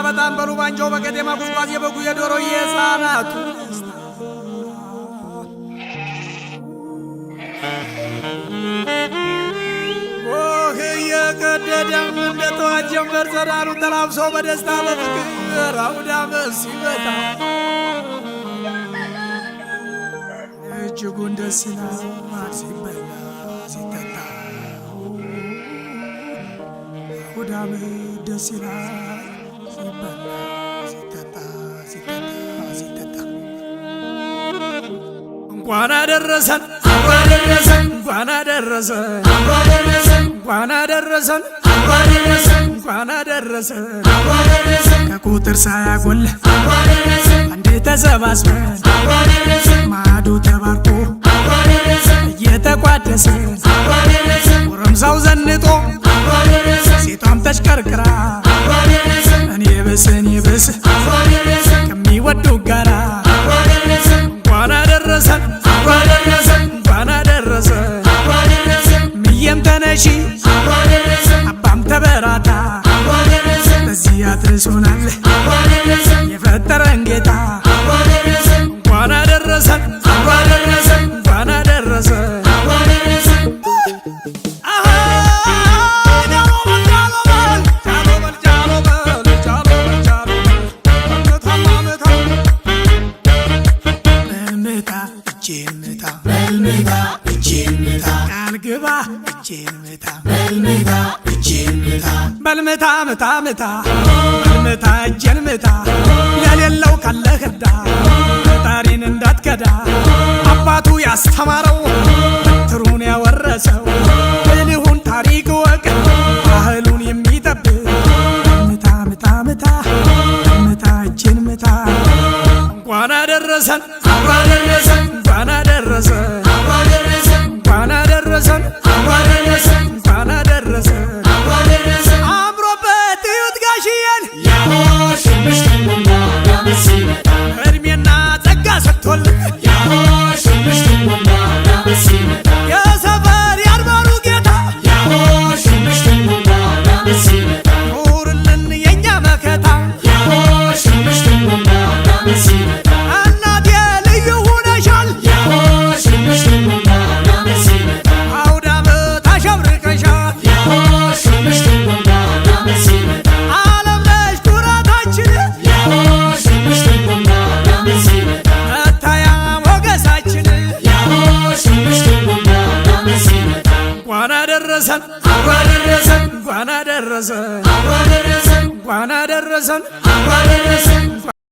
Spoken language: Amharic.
በጣም በሉ ባንጆ በቀጤማ ጉዝጓዝ የበጉ የዶሮ የሕፃናቱ ኦህ የቀደደም እንደ ጠዋት ጀንበር ጸዳሉን ተላብሶ በደስታ በፍቅር አውደ ዓመት ሲመጣ እጅጉን ደስ ይላል ሲበላ ሲጠጣ አውደ ዓመት ደስ ይላል ሲበላ ሲጠጣ ሲጠጣ እንኳን አደረሰን እንኳን አደረሰን እንኳን አደረሰን እንኳን አደረሰን ከቁጥር ሳያጎል አንዴ ተሰባስበን ማዕዱ ተባርኮ እየተቋደሰን ጎረምሳው ዘንጦ ሴቷም ተሽከርክራ እኔ ብስ ከሚወዱ ጋራ እንኳን አደረሰን እንኳን አደረሰን ምየም ተነሺ አባም ተበራታ በዚህ አድርሶናል የፈጠረን ጌታ እንኳን አደረሰን እንኳን አደረሰን በልምታ ምታ በልምታ እጄን ምታ ለሌለው ካለ ህዳ ፈጣሪን እንዳትከዳ አባቱ ያስተማረው በትሩን ያወረሰው ብልሁን ታሪክ ወቅ ባህሉን የሚጠብቅ ምታ በልምታ እጄን ምታ እንኳን አደረሰን እንኳን አደረሰን እንኳን አደረሰን እንኳን አደረሰን አምሮበት እዩት ጋሽዬን እድሜና ጸጋ ሰጥቶልን የሰፈር ያድባሩ ጌታ ኑርልን የእኛ መከታ እናቴ ልዩ ሁነሻል አውደ ዓመት አሸብርቀሻል ዓለም ነሽ ኩራታችን መታያ ሞገሳችን እንኳን አደረሰን እንኳን አደረሰን እንኳን አደረሰን